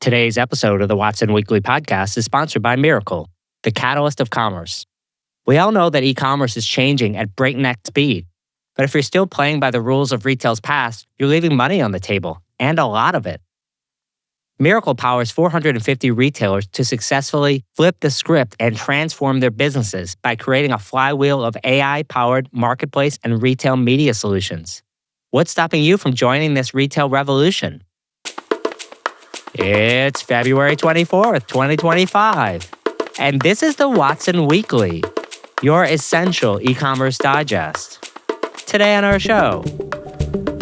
Today's episode of the Watson Weekly Podcast is sponsored by Miracle, the catalyst of commerce. We all know that e-commerce is changing at breakneck speed, but if you're still playing by the rules of retail's past, you're leaving money on the table, and a lot of it. Miracle powers 450 retailers to successfully flip the script and transform their businesses by creating a flywheel of AI-powered marketplace and retail media solutions. What's stopping you from joining this retail revolution? It's February 24th, 2025, and this is the Watson Weekly, your essential e-commerce digest. Today on our show,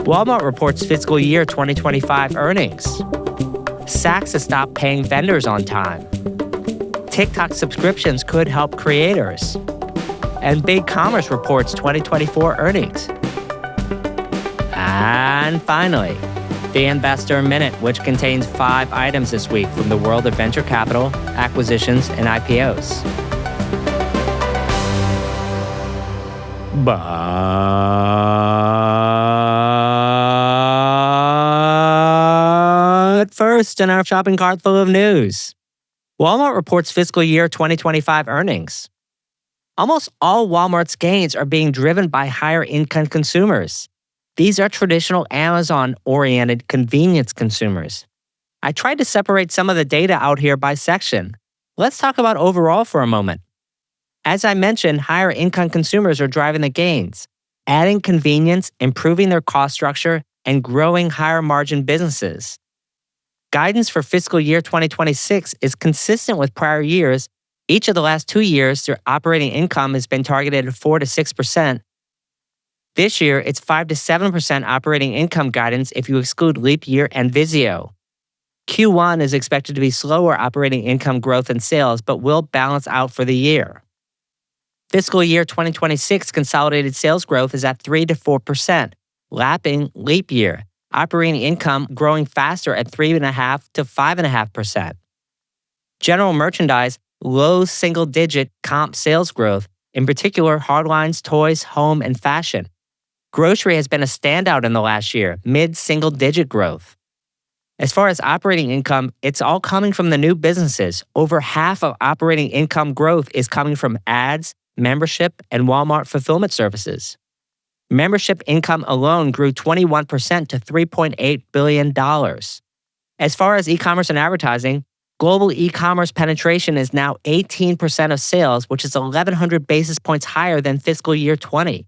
Walmart reports fiscal year 2025 earnings. Saks has stopped paying vendors on time. TikTok subscriptions could help creators. And BigCommerce reports 2024 earnings. And finally, the Investor Minute, which contains 5 items this week from the world of venture capital, acquisitions, and IPOs. But first, in our shopping cart full of news, Walmart reports fiscal year 2025 earnings. Almost all Walmart's gains are being driven by higher income consumers. These are traditional Amazon-oriented convenience consumers. I tried to separate some of the data out here by section. Let's talk about overall for a moment. As I mentioned, higher income consumers are driving the gains, adding convenience, improving their cost structure, and growing higher margin businesses. Guidance for fiscal year 2026 is consistent with prior years. Each of the last 2 years, their operating income has been targeted at 4 to 6%. This year, it's 5 to 7% operating income guidance if you exclude leap year and Vizio. Q1 is expected to be slower operating income growth and sales, but will balance out for the year. Fiscal year 2026 consolidated sales growth is at 3 to 4%, lapping leap year. Operating income growing faster at 3.5 to 5.5%. General merchandise, low single-digit comp sales growth, in particular hardlines, toys, home, and fashion. Grocery has been a standout in the last year, mid-single-digit growth. As far as operating income, it's all coming from the new businesses. Over half of operating income growth is coming from ads, membership, and Walmart fulfillment services. Membership income alone grew 21% to $3.8 billion. As far as e-commerce and advertising, global e-commerce penetration is now 18% of sales, which is 1,100 basis points higher than fiscal year 20.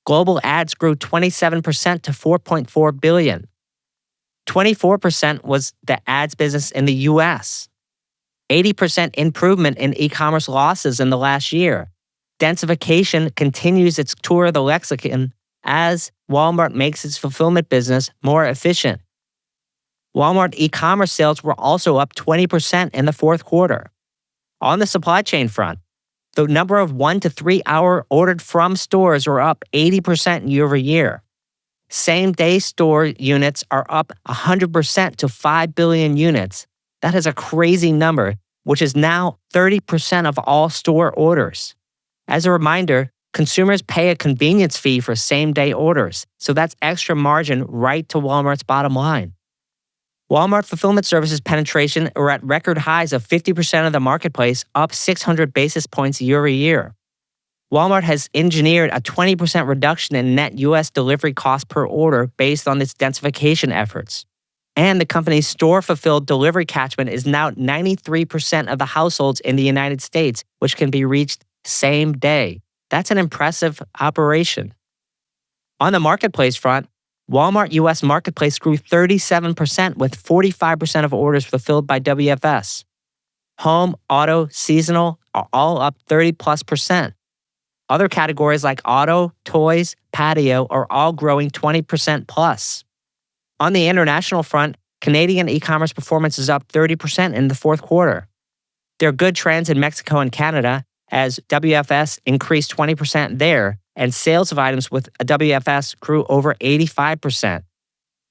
Global ads grew 27% to $4.4 billion. 24% was the ads business in the US. 80% improvement in e-commerce losses in the last year. Densification continues its tour of the lexicon as Walmart makes its fulfillment business more efficient. Walmart e-commerce sales were also up 20% in the fourth quarter. On the supply chain front, the number of 1 to 3 hour ordered from stores are up 80% year over year. Same-day store units are up 100% to 5 billion units. That is a crazy number, which is now 30% of all store orders. As a reminder, consumers pay a convenience fee for same-day orders, so that's extra margin right to Walmart's bottom line. Walmart fulfillment services penetration are at record highs of 50% of the marketplace, up 600 basis points year over year. Walmart has engineered a 20% reduction in net U.S. delivery cost per order based on its densification efforts. And the company's store-fulfilled delivery catchment is now 93% of the households in the United States, which can be reached same day. That's an impressive operation. On the marketplace front, Walmart US Marketplace grew 37% with 45% of orders fulfilled by WFS. Home, auto, seasonal are all up 30+%. Other categories like auto, toys, patio are all growing 20% plus. On the international front, Canadian e-commerce performance is up 30% in the fourth quarter. There are good trends in Mexico and Canada as WFS increased 20% there, and sales of items with a WFS grew over 85%.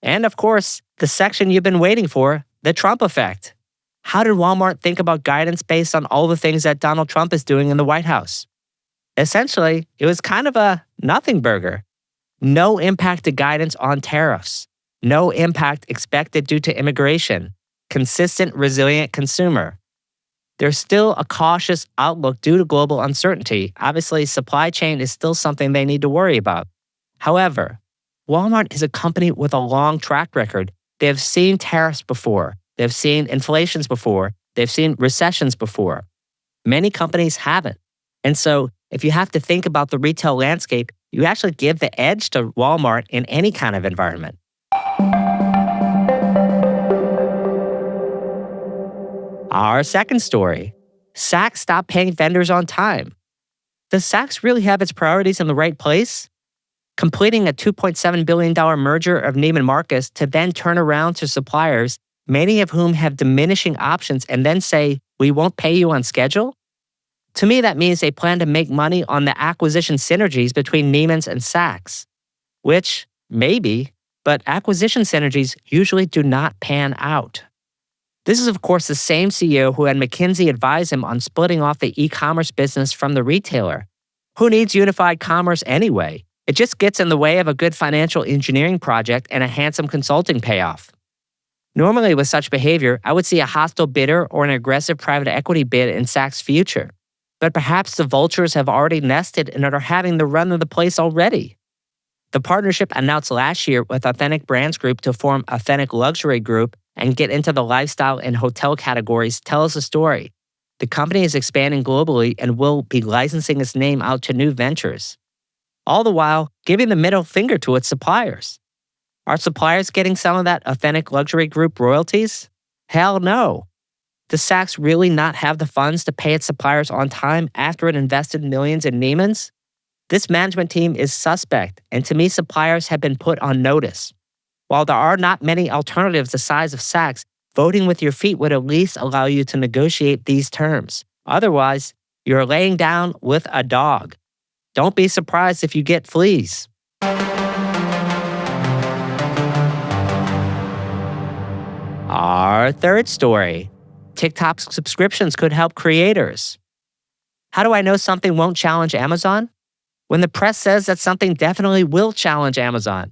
And of course, the section you've been waiting for, the Trump effect. How did Walmart think about guidance based on all the things that Donald Trump is doing in the White House? Essentially, it was kind of a nothing burger. No impact to guidance on tariffs. No impact expected due to immigration. consistent, resilient consumer. There's still a cautious outlook due to global uncertainty. Obviously, supply chain is still something they need to worry about. However, Walmart is a company with a long track record. They have seen tariffs before. They've seen inflations before. They've seen recessions before. Many companies haven't. And so if you have to think about the retail landscape, you actually give the edge to Walmart in any kind of environment. Our second story, Saks stopped paying vendors on time. Does Saks really have its priorities in the right place? Completing a $2.7 billion merger of Neiman Marcus to then turn around to suppliers, many of whom have diminishing options, and then say, we won't pay you on schedule? To me, that means they plan to make money on the acquisition synergies between Neiman's and Saks, which, maybe, but acquisition synergies usually do not pan out. This is, of course, the same CEO who had McKinsey advise him on splitting off the e-commerce business from the retailer. Who needs unified commerce anyway? It just gets in the way of a good financial engineering project and a handsome consulting payoff. Normally, with such behavior, I would see a hostile bidder or an aggressive private equity bid in Saks' future. But perhaps the vultures have already nested and are having the run of the place already. The partnership announced last year with Authentic Brands Group to form Authentic Luxury Group and get into the lifestyle and hotel categories tells a story. The company is expanding globally and will be licensing its name out to new ventures, all the while giving the middle finger to its suppliers. Are suppliers getting some of that Authentic Luxury Group royalties? Hell no. Does Saks really not have the funds to pay its suppliers on time after it invested millions in Neiman's? This management team is suspect, and to me, suppliers have been put on notice. While there are not many alternatives the size of Saks, voting with your feet would at least allow you to negotiate these terms. Otherwise, you're laying down with a dog. Don't be surprised if you get fleas. Our third story, TikTok subscriptions could help creators. How do I know something won't challenge Amazon? When the press says that something definitely will challenge Amazon.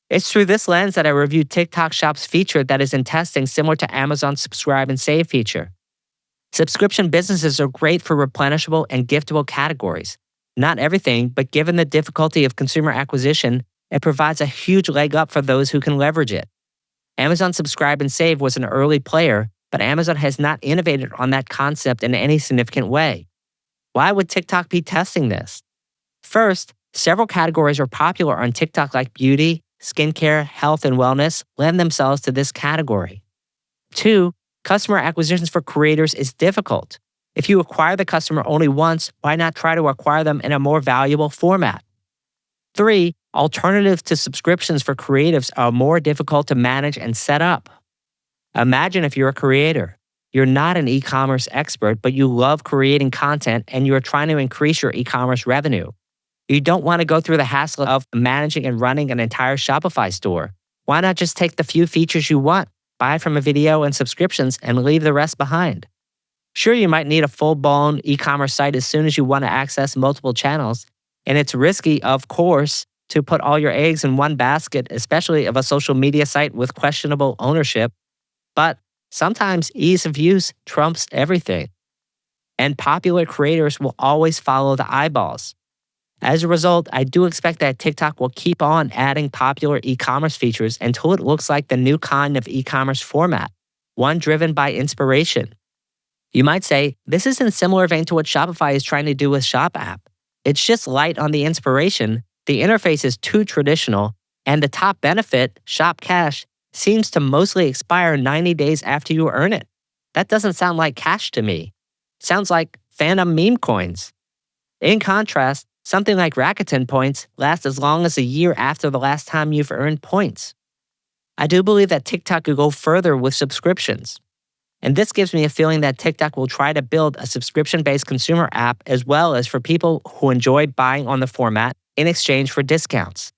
It's through this lens that I reviewed TikTok Shop's feature that is in testing similar to Amazon's Subscribe and Save feature. Subscription businesses are great for replenishable and giftable categories. Not everything, but given the difficulty of consumer acquisition, it provides a huge leg up for those who can leverage it. Amazon Subscribe and Save was an early player, but Amazon has not innovated on that concept in any significant way. Why would TikTok be testing this? First, several categories are popular on TikTok like beauty, skincare, health, and wellness lend themselves to this category. 2, customer acquisitions for creators is difficult. If you acquire the customer only once, why not try to acquire them in a more valuable format? 3, alternatives to subscriptions for creatives are more difficult to manage and set up. Imagine if you're a creator. You're not an e-commerce expert, but you love creating content and you're trying to increase your e-commerce revenue. You don't want to go through the hassle of managing and running an entire Shopify store. Why not just take the few features you want, buy from a video and subscriptions, and leave the rest behind? Sure, you might need a full-blown e-commerce site as soon as you want to access multiple channels, and it's risky, of course, to put all your eggs in one basket, especially of a social media site with questionable ownership. But sometimes ease of use trumps everything. And popular creators will always follow the eyeballs. As a result, I do expect that TikTok will keep on adding popular e-commerce features until it looks like the new kind of e-commerce format, one driven by inspiration. You might say, this is in a similar vein to what Shopify is trying to do with Shop app. It's just light on the inspiration, the interface is too traditional, and the top benefit, Shop Cash, seems to mostly expire 90 days after you earn it. That doesn't sound like cash to me. Sounds like phantom meme coins. In contrast, something like Rakuten points lasts as long as a year after the last time you've earned points. I do believe that TikTok could go further with subscriptions. And this gives me a feeling that TikTok will try to build a subscription-based consumer app as well as for people who enjoy buying on the format in exchange for discounts.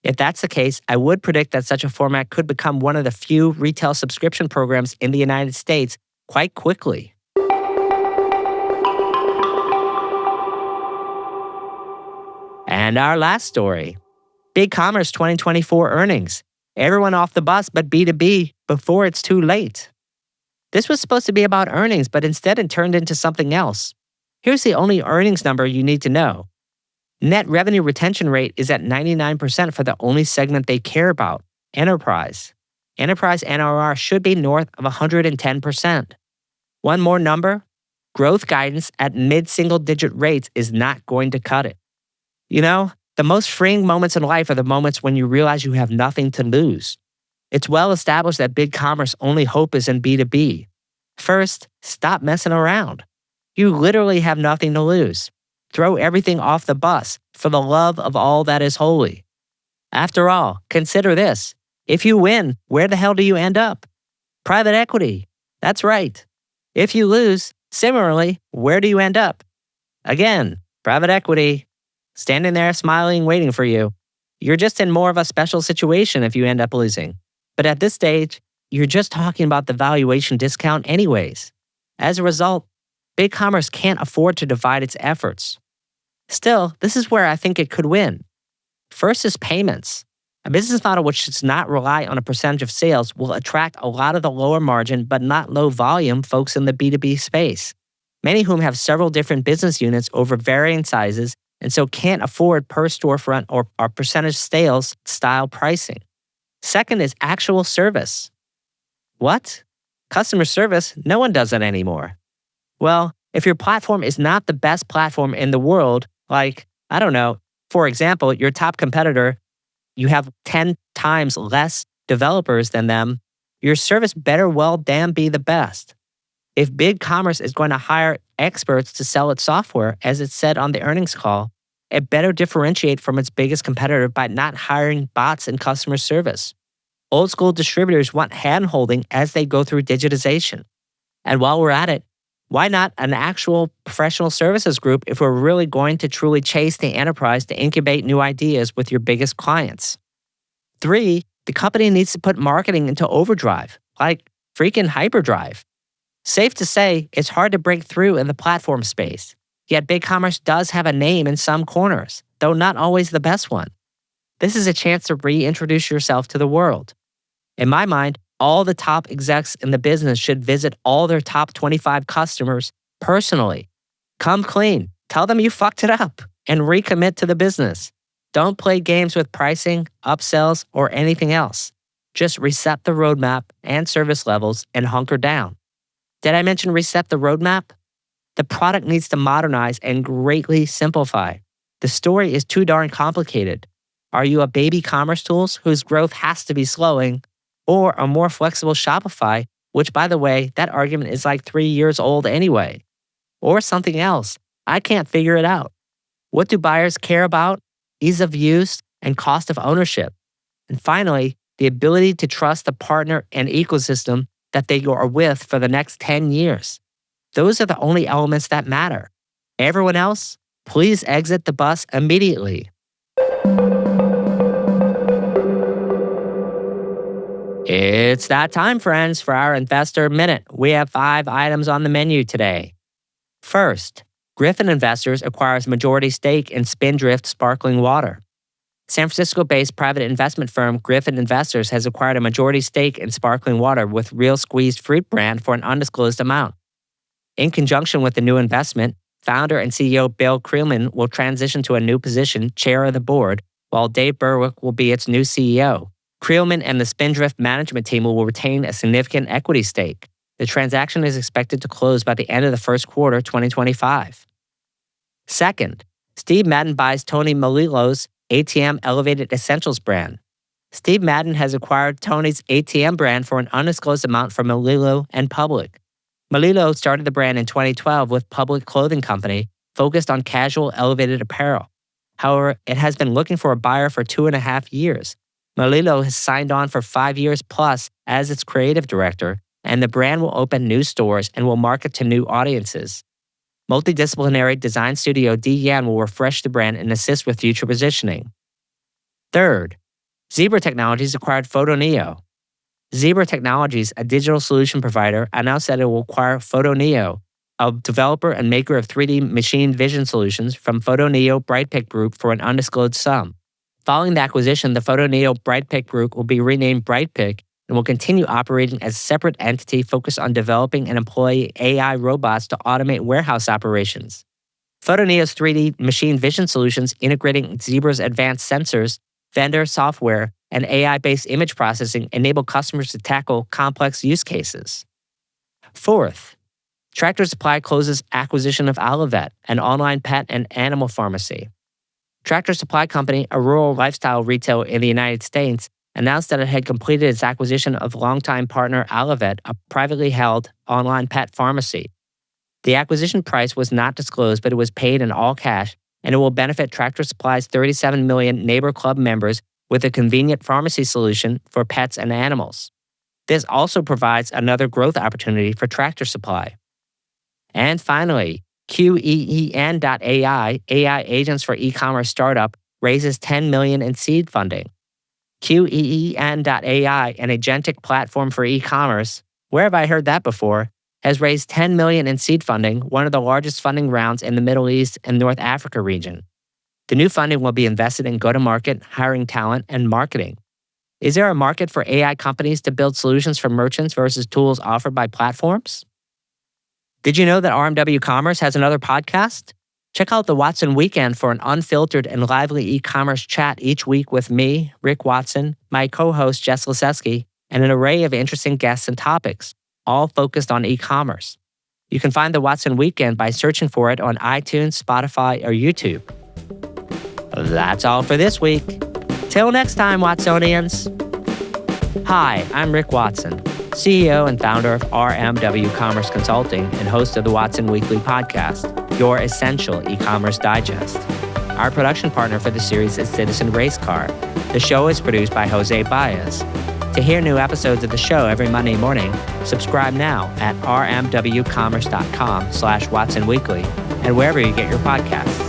If that's the case, I would predict that such a format could become one of the few retail subscription programs in the United States quite quickly. And our last story, BigCommerce 2024 earnings. Everyone off the bus but B2B before it's too late. This was supposed to be about earnings, but instead it turned into something else. Here's the only earnings number you need to know. Net revenue retention rate is at 99% for the only segment they care about, enterprise. Enterprise NRR should be north of 110%. One more number, growth guidance at mid-single digit rates is not going to cut it. You know, the most freeing moments in life are the moments when you realize you have nothing to lose. It's well established that BigCommerce only hope is in B2B. First, stop messing around. You literally have nothing to lose. Throw everything off the bus for the love of all that is holy. After all, consider this. If you win, where the hell do you end up? Private equity. That's right. If you lose, similarly, where do you end up? Again, private equity. Standing there smiling, waiting for you. You're just in more of a special situation if you end up losing. But at this stage, you're just talking about the valuation discount anyways. As a result, BigCommerce can't afford to divide its efforts. Still, this is where I think it could win. First is payments. A business model which does not rely on a percentage of sales will attract a lot of the lower margin but not low volume folks in the B2B space, many whom have several different business units over varying sizes and so can't afford per storefront or percentage sales style pricing. Second is actual service. What? Customer service? No one does that anymore. Well, if your platform is not the best platform in the world, like, I don't know, for example, your top competitor, you have 10 times less developers than them, your service better well damn be the best. If BigCommerce is going to hire experts to sell its software, as it said on the earnings call, it better differentiate from its biggest competitor by not hiring bots in customer service. Old school distributors want hand-holding as they go through digitization. And while we're at it, why not an actual professional services group if we're really going to truly chase the enterprise to incubate new ideas with your biggest clients? 3, the company needs to put marketing into overdrive, like freaking hyperdrive. Safe to say, it's hard to break through in the platform space. Yet BigCommerce does have a name in some corners, though not always the best one. This is a chance to reintroduce yourself to the world. In my mind, all the top execs in the business should visit all their top 25 customers personally. Come clean, tell them you fucked it up, and recommit to the business. Don't play games with pricing, upsells, or anything else. Just reset the roadmap and service levels and hunker down. Did I mention reset the roadmap? The product needs to modernize and greatly simplify. The story is too darn complicated. Are you a baby commerce tools whose growth has to be slowing, or a more flexible Shopify, which, by the way, that argument is like 3 years old anyway? Or something else? I can't figure it out. What do buyers care about? Ease of use and cost of ownership. And finally, the ability to trust the partner and ecosystem that they are with for the next 10 years. Those are the only elements that matter. Everyone else, please exit the bus immediately. It's that time, friends, for our Investor Minute. We have 5 items on the menu today. First, Griffin Investors acquires majority stake in Spindrift Sparkling Water. San Francisco-based private investment firm Griffin Investors has acquired a majority stake in Sparkling Water with Real Squeezed Fruit brand for an undisclosed amount. In conjunction with the new investment, founder and CEO Bill Creelman will transition to a new position, chair of the board, while Dave Berwick will be its new CEO. Creelman and the Spindrift management team will retain a significant equity stake. The transaction is expected to close by the end of the first quarter 2025. Second, Steve Madden buys Tony Melillo's ATM Elevated Essentials brand. Steve Madden has acquired Tony's ATM brand for an undisclosed amount from Melillo and Public. Melillo started the brand in 2012 with Public Clothing Company, focused on casual elevated apparel. However, it has been looking for a buyer for 2.5 years. Melillo has signed on for 5 years plus as its creative director, and the brand will open new stores and will market to new audiences. Multidisciplinary design studio D Yan will refresh the brand and assist with future positioning. Third, Zebra Technologies acquired Photoneo. Zebra Technologies, a digital solution provider, announced that it will acquire Photoneo, a developer and maker of 3D machine vision solutions from Photoneo Brightpick Group for an undisclosed sum. Following the acquisition, the Photoneo Brightpick Group will be renamed Brightpick and will continue operating as a separate entity focused on developing and employing AI robots to automate warehouse operations. Photoneo's 3D machine vision solutions integrating Zebra's advanced sensors, vendor software, and AI-based image processing enable customers to tackle complex use cases. Fourth, Tractor Supply closes acquisition of Olivet, an online pet and animal pharmacy. Tractor Supply Company, a rural lifestyle retailer in the United States, announced that it had completed its acquisition of longtime partner Olivet, a privately held online pet pharmacy. The acquisition price was not disclosed, but it was paid in all cash, and it will benefit Tractor Supply's 37 million Neighbor Club members with a convenient pharmacy solution for pets and animals. This also provides another growth opportunity for Tractor Supply. And finally, QEEN.AI, AI agents for e-commerce startup, raises $10 million in seed funding. QEEN.AI, an agentic platform for e-commerce, where have I heard that before, has raised $10 million in seed funding, one of the largest funding rounds in the Middle East and North Africa region. The new funding will be invested in go-to-market, hiring talent, and marketing. Is there a market for AI companies to build solutions for merchants versus tools offered by platforms? Did you know that RMW Commerce has another podcast? Check out the Watson Weekend for an unfiltered and lively e-commerce chat each week with me, Rick Watson, my co-host Jess Liseski, and an array of interesting guests and topics, all focused on e-commerce. You can find the Watson Weekend by searching for it on iTunes, Spotify, or YouTube. That's all for this week. Till next time, Watsonians. Hi, I'm Rick Watson, CEO and founder of RMW Commerce Consulting and host of the Watson Weekly Podcast, your essential e-commerce digest. Our production partner for the series is Citizen Racecar. The show is produced by Jose Baez. To hear new episodes of the show every Monday morning, subscribe now at rmwcommerce.com/WatsonWeekly and wherever you get your podcasts.